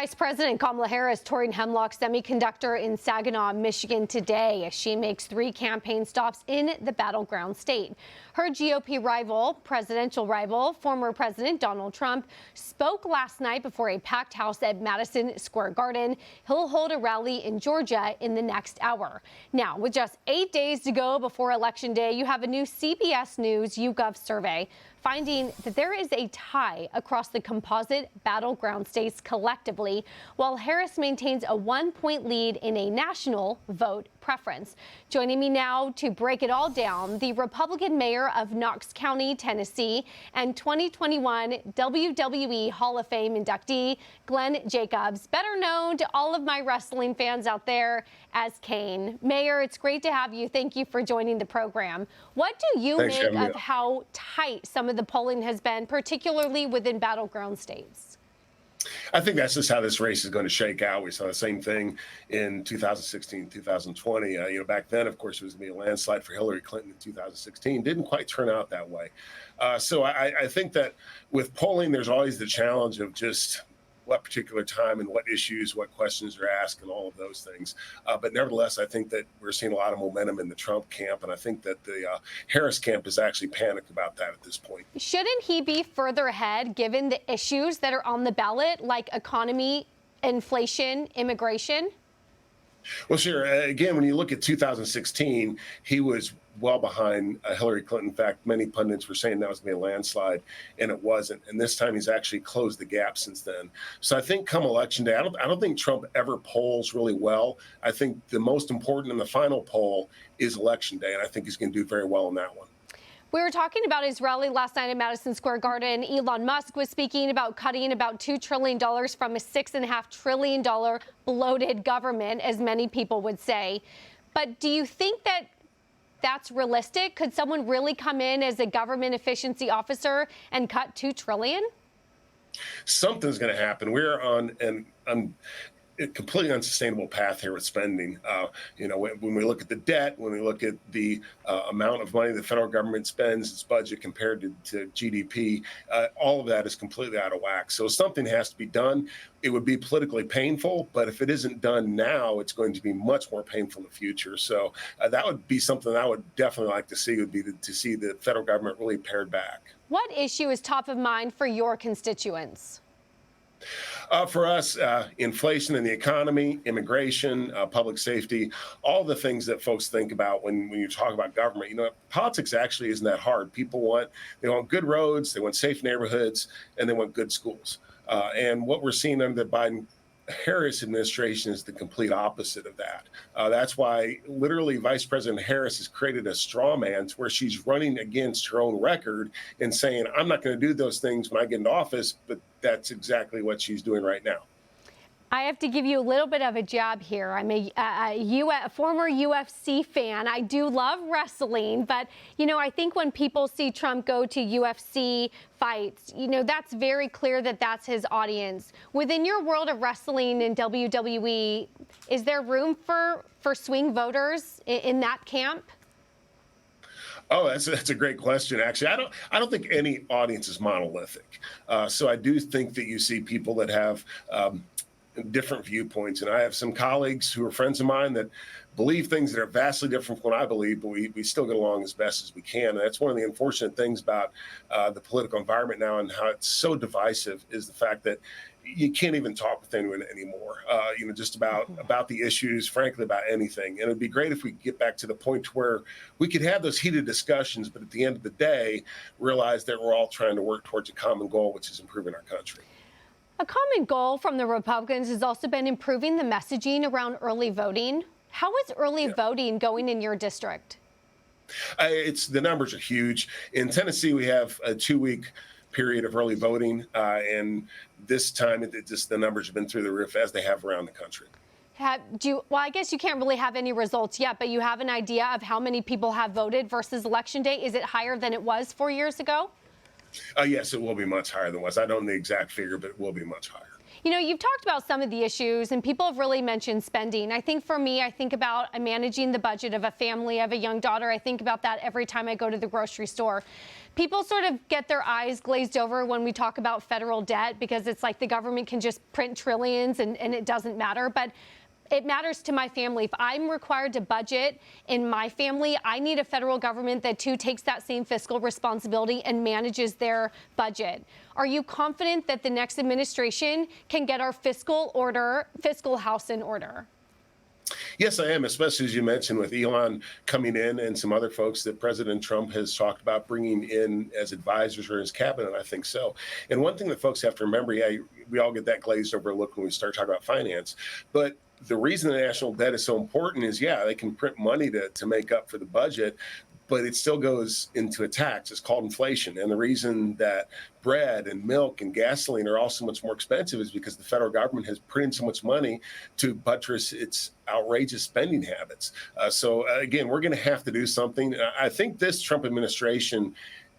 Vice President Kamala Harris touring Hemlock Semiconductor in Saginaw, Michigan today as she makes 3 campaign stops in the battleground state. Her GOP rival, presidential rival, former President Donald Trump, spoke last night before a packed house at Madison Square Garden. He'll hold a rally in Georgia in the next hour. Now, with just 8 days to go before Election Day, you have a new CBS News YouGov survey finding that there is a tie across the composite battleground states collectively, while Harris maintains a 1-point lead in a national vote preference. Joining me now to break it all down, the Republican mayor of Knox County, Tennessee, and 2021 WWE Hall of Fame inductee, Glenn Jacobs, better known to all of my wrestling fans out there as Kane. Mayor, it's great to have you. Thank you for joining the program. What do you make of how tight some of the polling has been, particularly within battleground states? I think that's just how this race is going to shake out. We saw the same thing in 2016, 2020. Back then, of course, it was going to be a landslide for Hillary Clinton in 2016. Didn't quite turn out that way. So I think that with polling, there's always the challenge of just what particular time and what issues, what questions are asked, and all of those things. But nevertheless, I think that we're seeing a lot of momentum in the Trump camp, and I think that the Harris camp is actually panicked about that at this point. Shouldn't he be further ahead given the issues that are on the ballot, like economy, inflation, immigration? Well, sure. Again, when you look at 2016, he was well behind Hillary Clinton. In fact, many pundits were saying that was going to be a landslide, and it wasn't. And this time he's actually closed the gap since then. So I think come Election Day, I don't think Trump ever polls really well. I think the most important in the final poll is Election Day, and I think he's going to do very well in that one. We were talking about his rally last night at Madison Square Garden. Elon Musk was speaking about cutting about $2 trillion from a $6.5 trillion bloated government, as many people would say. But do you think that that's realistic? Could someone really come in as a government efficiency officer and cut $2 trillion? Something's going to happen. We're on a completely unsustainable path here with spending. When we look at the debt, when we look at the amount of money the federal government spends, its budget compared to GDP, all of that is completely out of whack. So something has to be done. It would be politically painful, but if it isn't done now, it's going to be much more painful in the future. So that would be something I would definitely like to see, would be to see the federal government really pared back. What issue is top of mind for your constituents? For us, inflation in the economy, immigration, public safety, all the things that folks think about when you talk about government. Politics actually isn't that hard. People want good roads, they want safe neighborhoods, and they want good schools. And what we're seeing under the Biden-Harris administration is the complete opposite of that. That's why literally Vice President Harris has created a straw man to where she's running against her own record and saying, I'm not going to do those things when I get into office, but that's exactly what she's doing right now. I have to give you a little bit of a jab here. I'm a former UFC fan. I do love wrestling, but, I think when people see Trump go to UFC fights, that's very clear that that's his audience. Within your world of wrestling and WWE, is there room for swing voters in that camp? Oh, that's a great question. Actually, I don't think any audience is monolithic. So I do think that you see people that have different viewpoints. And I have some colleagues who are friends of mine that believe things that are vastly different from what I believe, but we still get along as best as we can. And that's one of the unfortunate things about the political environment now and how it's so divisive is the fact that you can't even talk with anyone anymore, just about the issues, frankly, about anything. And it'd be great if we get back to the point where we could have those heated discussions, but at the end of the day, realize that we're all trying to work towards a common goal, which is improving our country. A common goal from the Republicans has also been improving the messaging around early voting. How is early voting going in your district? The numbers are huge. In Tennessee, we have a 2-week period of early voting, and this time the numbers have been through the roof as they have around the country. I guess you can't really have any results yet, but you have an idea of how many people have voted versus Election Day. Is it higher than it was 4 years ago? Yes, it will be much higher than it was. I don't know the exact figure, but it will be much higher. You know, you've talked about some of the issues, and people have really mentioned spending. I think for me, I think about managing the budget of a family. I have a young daughter. I think about that every time I go to the grocery store. People sort of get their eyes glazed over when we talk about federal debt because it's like the government can just print trillions and it doesn't matter. But it matters to my family. If I'm required to budget in my family, I need a federal government that too takes that same fiscal responsibility and manages their budget. Are you confident that the next administration can get our fiscal house in order? Yes, I am, especially as you mentioned with Elon coming in and some other folks that President Trump has talked about bringing in as advisors or his cabinet. I think so. And one thing that folks have to remember, yeah, we all get that glazed over look when we start talking about finance, but the reason the national debt is so important is, yeah, they can print money to make up for the budget, but it still goes into a tax. It's called inflation. And the reason that bread and milk and gasoline are all so much more expensive is because the federal government has printed so much money to buttress its outrageous spending habits. So again, we're going to have to do something. I think this Trump administration,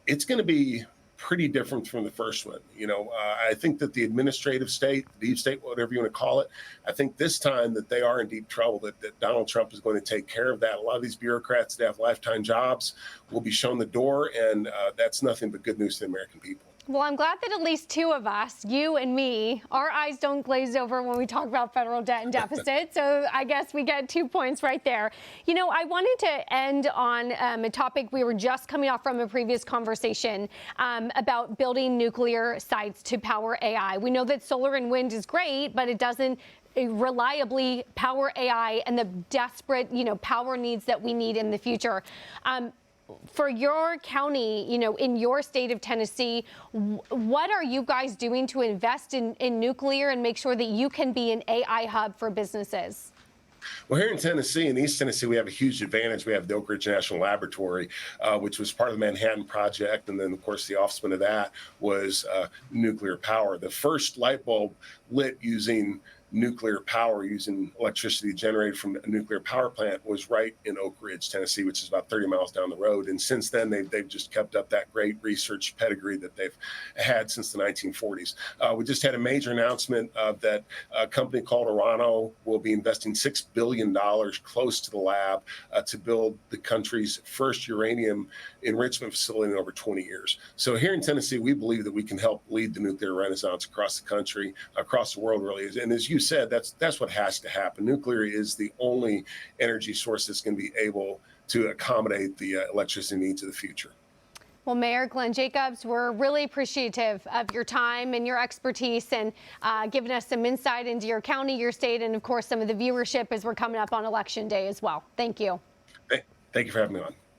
it's going to be pretty different from the first one. You know, I think that the administrative state, deep state, whatever you want to call it, I think this time that they are in deep trouble, that Donald Trump is going to take care of that. A lot of these bureaucrats that have lifetime jobs will be shown the door, and that's nothing but good news to the American people. Well, I'm glad that at least two of us, you and me, our eyes don't glaze over when we talk about federal debt and deficit. So I guess we get 2 points right there. You know, I wanted to end on a topic we were just coming off from a previous conversation about building nuclear sites to power AI. We know that solar and wind is great, but it doesn't reliably power AI and the desperate, power needs that we need in the future. For your county, in your state of Tennessee, what are you guys doing to invest in nuclear and make sure that you can be an AI hub for businesses? Well, here in Tennessee, in East Tennessee, we have a huge advantage. We have the Oak Ridge National Laboratory, which was part of the Manhattan Project. And then, of course, the offspring of that was nuclear power. The first light bulb lit using nuclear power, using electricity generated from a nuclear power plant, was right in Oak Ridge, Tennessee, which is about 30 miles down the road. And since then, they've just kept up that great research pedigree that they've had since the 1940s. We just had a major announcement that a company called Orano will be investing $6 billion close to the lab to build the country's first uranium enrichment facility in over 20 years. So here in Tennessee, we believe that we can help lead the nuclear renaissance across the country, across the world, really. And as you said, that's what has to happen. Nuclear is the only energy source that's going to be able to accommodate the electricity needs of the future. Well, Mayor Glenn Jacobs, we're really appreciative of your time and your expertise and giving us some insight into your county, your state, and of course, some of the viewership as we're coming up on Election Day as well. Thank you. Thank you for having me on.